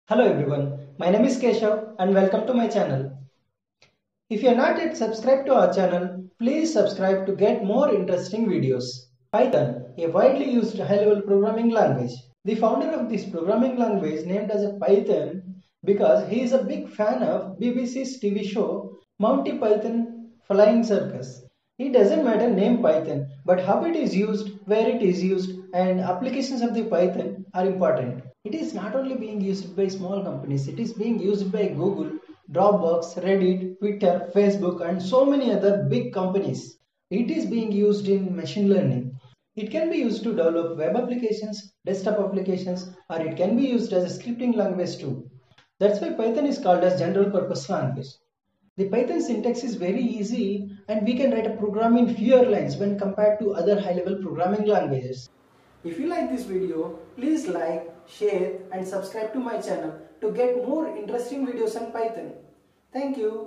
Hello everyone, my name is Keshav and welcome to my channel. If you are not yet subscribed to our channel, please subscribe to get more interesting videos. Python, a widely used high-level programming language. The founder of this programming language named as a Python because he is a big fan of BBC's TV show Monty Python Flying Circus. It doesn't matter name Python, but how it is used, where it is used, and applications of the Python are important. It is not only being used by small companies, it is being used by Google, Dropbox, Reddit, Twitter, Facebook, and so many other big companies. It is being used in machine learning. It can be used to develop web applications, desktop applications, or it can be used as a scripting language too. That's why Python is called as general purpose language. The Python syntax is very easy and we can write a program in fewer lines when compared to other high-level programming languages. If you like this video, please like, share and subscribe to my channel to get more interesting videos on Python. Thank you.